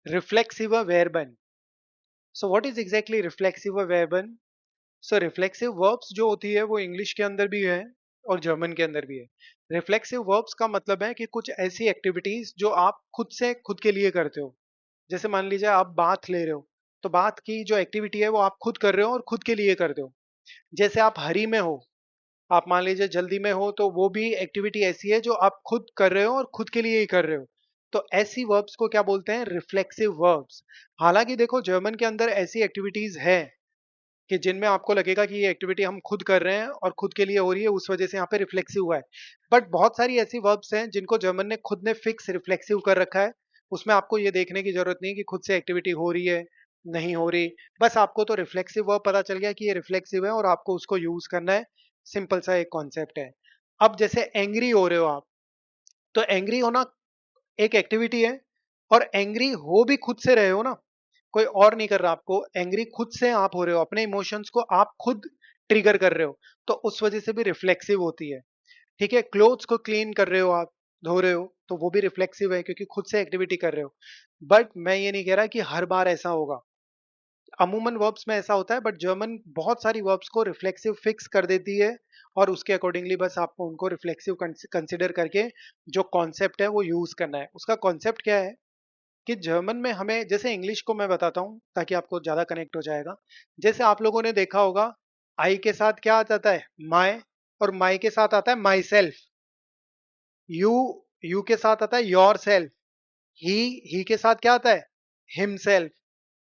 reflexive verben. So what is exactly reflexive verben? So reflexive verbs जो होती है वो इंग्लिश के अंदर भी है और जर्मन के अंदर भी है। रिफ्लेक्सिव वर्ब्स का मतलब है कि कुछ ऐसी एक्टिविटीज जो आप खुद से खुद के लिए करते हो। जैसे मान लीजिए आप बाथ ले रहे हो, तो बाथ की जो एक्टिविटी है वो आप खुद कर रहे हो और खुद के लिए करते हो। जैसे आप हरी में हो, आप मान लीजिए जल्दी में हो, तो वो भी एक्टिविटी ऐसी है जो आप खुद कर रहे हो और खुद के लिए ही कर रहे हो। तो ऐसी वर्ब्स को क्या बोलते हैं? Reflexive verbs. हालांकि देखो जर्मन के अंदर ऐसी एक्टिविटीज है कि जिनमें आपको लगेगा कि ये एक्टिविटी हम खुद कर रहे हैं और खुद के लिए हो रही है, उस वजह से यहाँ पे रिफ्लेक्सिव हुआ है। बट बहुत सारी ऐसी वर्ब्स हैं जिनको जर्मन ने खुद ने फिक्स रिफ्लेक्सिव कर रखा है। उसमें आपको ये देखने की जरूरत नहीं कि खुद से एक्टिविटी हो रही है नहीं हो रही। बस आपको तो रिफ्लेक्सिव वर्ब पता चल गया कि ये रिफ्लेक्सिव है और आपको उसको यूज करना है। सिंपल सा एक कॉन्सेप्ट है। अब जैसे एंग्री हो रहे हो आप, तो एंग्री होना एक एक्टिविटी है, और एंग्री हो भी खुद से रहे हो ना, कोई और नहीं कर रहा आपको, एंग्री खुद से आप हो रहे हो, अपने इमोशंस को आप खुद ट्रिगर कर रहे हो, तो उस वजह से भी रिफ्लेक्सिव होती है। ठीक है, क्लोथ्स को क्लीन कर रहे हो आप, धो रहे हो, तो वो भी रिफ्लेक्सिव है क्योंकि खुद से एक्टिविटी कर रहे हो। बट मैं ये नहीं कह रहा कि हर बार ऐसा होगा, अमूमन वर्ब्स में ऐसा होता है, बट जर्मन बहुत सारी वर्ब्स को रिफ्लेक्सिव फिक्स कर देती है, और उसके अकॉर्डिंगली बस आपको उनको रिफ्लेक्सिव कंसिडर करके जो कॉन्सेप्ट है वो यूज करना है। उसका कॉन्सेप्ट क्या है कि जर्मन में हमें, जैसे इंग्लिश को मैं बताता हूँ ताकि आपको ज्यादा कनेक्ट हो जाएगा। जैसे आप लोगों ने देखा होगा, आई के साथ क्या आता है? माय, और माई के साथ आता है माई सेल्फ। यू, यू के साथ आता है योर सेल्फ। ही के साथ क्या आता है? हिमसेल्फ।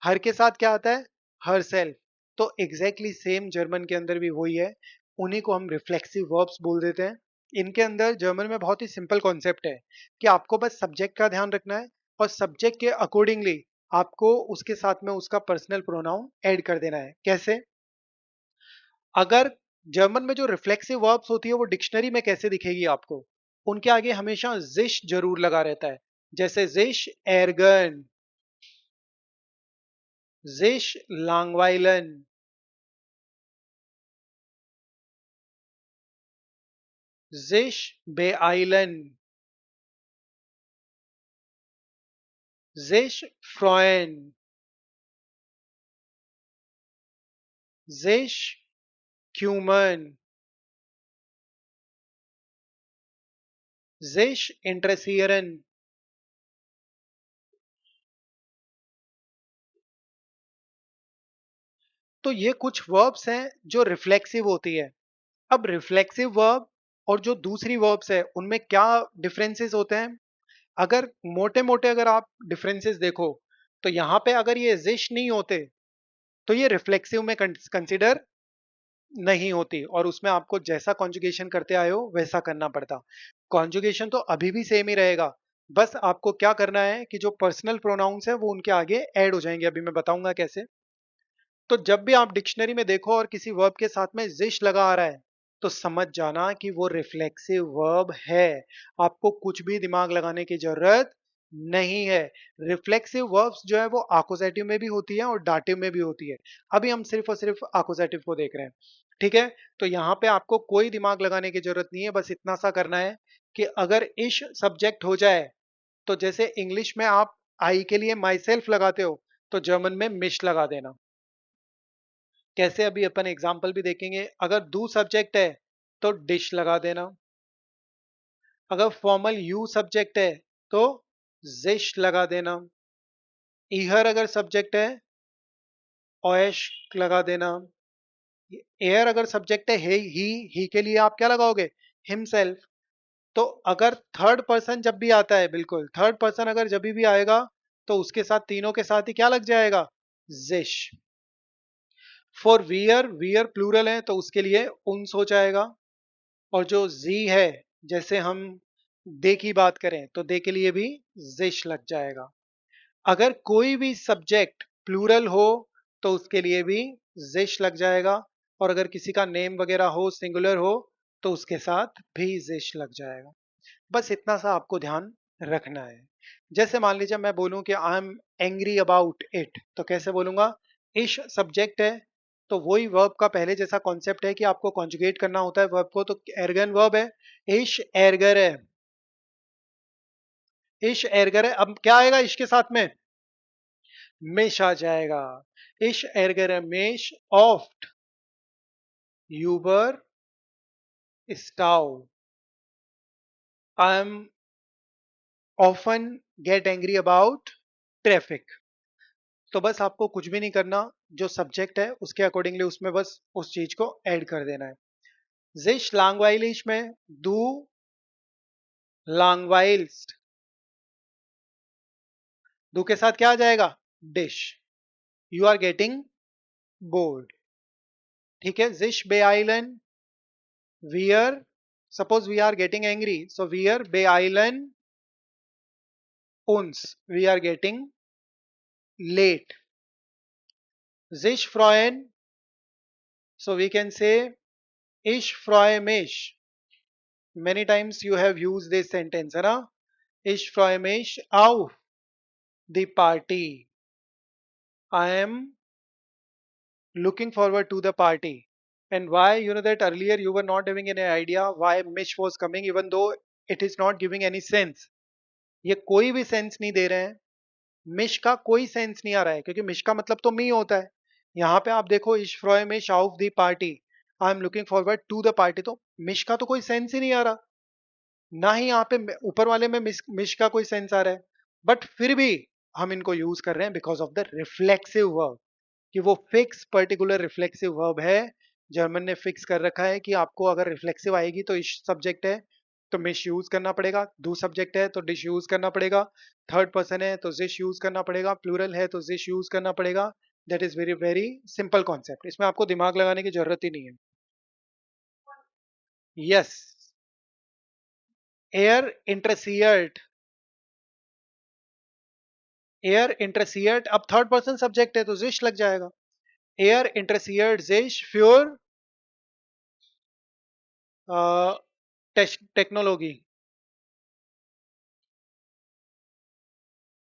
हर के साथ क्या आता है? Her self. तो एग्जैक्टली सेम जर्मन के अंदर भी वही है। उन्हीं को हम रिफ्लेक्सिव वर्ब्स बोल देते हैं। इनके अंदर जर्मन में बहुत ही सिंपल कॉन्सेप्ट है कि आपको बस सब्जेक्ट का ध्यान रखना है, और सब्जेक्ट के अकॉर्डिंगली आपको उसके साथ में उसका पर्सनल प्रोनाउन ऐड कर देना है। कैसे? अगर जर्मन में जो रिफ्लेक्सिव वर्ब्स होती है वो डिक्शनरी में कैसे दिखेगी आपको? उनके आगे हमेशा जिश जरूर लगा रहता है। जैसे जिश एरगन, जिश लांगवाइलन, जिश बेआइलन, जिश फ्रॉयन, जिश क्यूमन, जिश इंटरसियरन। तो ये कुछ वर्ब्स हैं जो रिफ्लेक्सिव होती है। अब रिफ्लेक्सिव वर्ब और जो दूसरी वर्ब्स है उनमें क्या डिफरेंसेस होते हैं? अगर मोटे मोटे अगर आप डिफरेंसेस देखो, तो यहाँ पे अगर ये जिश नहीं होते तो ये रिफ्लेक्सिव में कंसिडर नहीं होती, और उसमें आपको जैसा कॉन्जुगेशन करते आए हो वैसा करना पड़ता। कॉन्जुगेशन तो अभी भी सेम ही रहेगा, बस आपको क्या करना है कि जो पर्सनल प्रोनाउंस है वो उनके आगे ऐड हो जाएंगे। अभी मैं बताऊंगा कैसे। तो जब भी आप डिक्शनरी में देखो और किसी वर्ब के साथ में जिश लगा आ रहा है, तो समझ जाना कि वो रिफ्लेक्सिव वर्ब है। आपको कुछ भी दिमाग लगाने की जरूरत नहीं है। रिफ्लेक्सिव वर्ब्स जो है वो आकुजेटिव में भी होती है और डाटिव में भी होती है। अभी हम सिर्फ और सिर्फ आकुजेटिव को देख रहे हैं। ठीक है, तो यहाँ पे आपको कोई दिमाग लगाने की जरूरत नहीं है, बस इतना सा करना है कि अगर इश सब्जेक्ट हो जाए, तो जैसे इंग्लिश में आप आई के लिए माई सेल्फ लगाते हो, तो जर्मन में मिश लगा देना। कैसे? अभी अपन एग्जाम्पल भी देखेंगे। अगर डू सब्जेक्ट है तो डिश लगा देना। अगर फॉर्मल यू सब्जेक्ट है तो जिश लगा देना। इहर अगर सब्जेक्ट है, ओएश लगा देना। एयर अगर सब्जेक्ट है, ही के लिए आप क्या लगाओगे? हिमसेल्फ। तो अगर थर्ड पर्सन जब भी आता है, बिल्कुल थर्ड पर्सन अगर जब भी आएगा, तो उसके साथ तीनों के साथ ही क्या लग जाएगा? जिश। फॉर वियर, वियर प्लूरल है तो उसके लिए उन्स हो जाएगा। और जो जी है, जैसे हम दे की बात करें तो दे के लिए भी जिश लग जाएगा। अगर कोई भी सब्जेक्ट प्लूरल हो तो उसके लिए भी जिश लग जाएगा, और अगर किसी का नेम वगैरह हो, सिंगुलर हो, तो उसके साथ भी जिश लग जाएगा। बस इतना सा आपको ध्यान रखना है। जैसे मान लीजिए मैं बोलूं कि I am angry about it, तो कैसे बोलूंगा? इश सब्जेक्ट है, तो वही वर्ब का पहले जैसा कॉन्सेप्ट है कि आपको कॉन्जुगेट करना होता है वर्ब को, तो एर्गन वर्ब है, इश एर्गर है। इश एर्गर है, अब क्या आएगा इश के साथ में? मिश आ जाएगा। इश एर्गर मेश ऑफ्ट यूबर स्टाउ। I am often get angry about traffic. तो बस आपको कुछ भी नहीं करना, जो सब्जेक्ट है उसके अकॉर्डिंगली उसमें बस उस चीज को ऐड कर देना है। जिश langweilig में दू langweilst, दू के साथ क्या आ जाएगा? डिश। You are getting bored. ठीक है। जिश beeilen वियर, suppose we are getting angry, so वियर beeilen uns, we are getting late. जिश freuen, so we can say ich freue mich. Many times you have used this sentence, है ना? Ich freue mich auf the party. I am looking forward to the party. And why? You know that earlier you were not having any idea why Mish was coming, even though it is not giving any sense. ये कोई भी sense नहीं दे रहे हैं। मिश का कोई sense नहीं आ रहा है, क्योंकि मिश का मतलब तो मी होता है। यहाँ पे आप देखो, इश फ्रॉय मिश ऑफ द पार्टी, I am looking forward to the party, तो मिश का तो कोई सेंस ही नहीं आ रहा। ना ही यहाँ पे ऊपर वाले में मिश का कोई सेंस आ रहा है। बट फिर भी हम इनको यूज कर रहे हैं because of the reflexive verb, कि वो फिक्स पर्टिकुलर रिफ्लेक्सिव वर्ब है। जर्मन ने फिक्स कर रखा है कि आपको अगर रिफ्लेक्सिव आएगी तो इश सब्जेक्ट है तो मिश यूज करना पड़ेगा, दू सब्जेक्ट है तो डिश यूज करना पड़ेगा, थर्ड पर्सन है तो जिश यूज करना पड़ेगा, प्लूरल है तो जिश यूज करना पड़ेगा। That is very very simple concept, इसमें आपको दिमाग लगाने की जरूरत ही नहीं है। यस। एयर इंटरसियर्ट, एयर इंटरसियर्ट, अब थर्ड पर्सन सब्जेक्ट है तो जिश लग जाएगा। एयर इंटरसियर्ट जिश फ्योर टेक्नोलॉजी।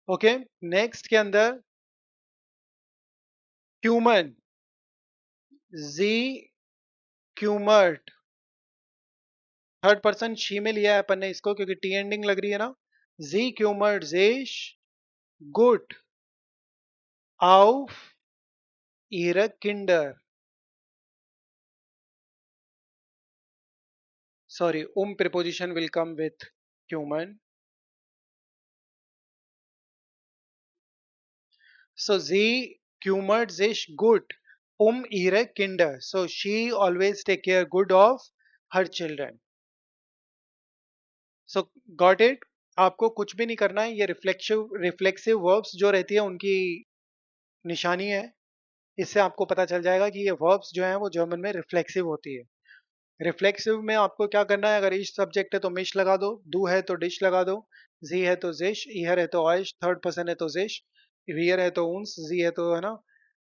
ओके। नेक्स्ट के अंदर क्यूमन, जी क्यूमर्ट, थर्ड पर्सन शी में लिया है अपन ने इसको क्योंकि टी एंडिंग लग रही है ना। जी क्यूमर्ट जेश good auf ihre Kinder, sorry, preposition will come with human. So sie kümmert sich gut ihre Kinder, so she always take care good of her children. So got it? आपको कुछ भी नहीं करना है, ये रिफ्लेक्सिव वर्ब्स जो रहती है उनकी निशानी है। इससे आपको पता चल जाएगा कि ये वर्ब्स जो हैं वो जर्मन में रिफ्लेक्सिव होती है। रिफ्लेक्सिव में आपको क्या करना है, अगर इश सब्जेक्ट है तो मिश लगा दो, डू है तो डिश लगा दो, जी है तो जिश, ईहर है तो ऑयश, थर्ड पर्सन है तो जिश, वियर है तो उन्स, जी है तो, है ना,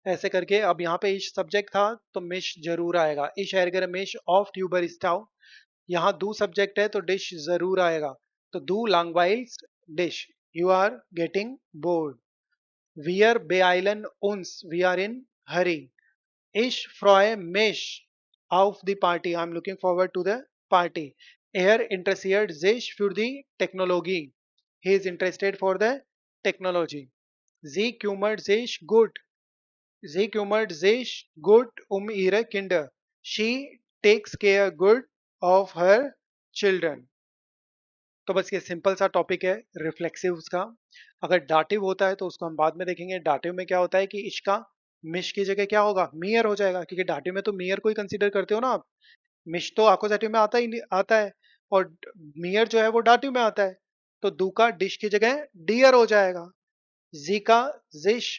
ऐसे करके। अब यहाँ पे इश सब्जेक्ट था तो मिश जरूर आएगा, इश एर्गर मिश ऑफ ट्यूबर स्टाउ। यहाँ दू सब्जेक्ट है तो डिश जरूर आएगा, तो दू langweilst डिश, यू आर गेटिंग बोर्ड। वियर beeilen uns, we are in hurry. Ich freue mich auf die Party. I'm looking forward to the party. Er interessiert sich für die Technologie. He is interested for the technology. Sie kümmert sich gut. Sie kümmert sich gut ihre Kinder. She takes care good of her children. तो बस ये simple सा topic है रिफ्लेक्सिव्स का। अगर dative होता है तो उसको हम बाद में देखेंगे। डाटिव में क्या होता है कि इसका मिश की जगह क्या होगा, मियर हो जाएगा, क्योंकि डाटिव में तो मियर को ही कंसीडर करते हो ना आप। मिश तो आकोजेटिव में आता ही नहीं आता है, और मियर जो है वो डाटिव में आता है। तो दू का डिश की जगह डियर हो जाएगा, जी का जिश,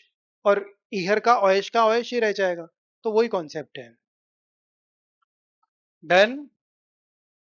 और इहर का ऑयश ही रह जाएगा। तो वही कॉन्सेप्ट है। डन।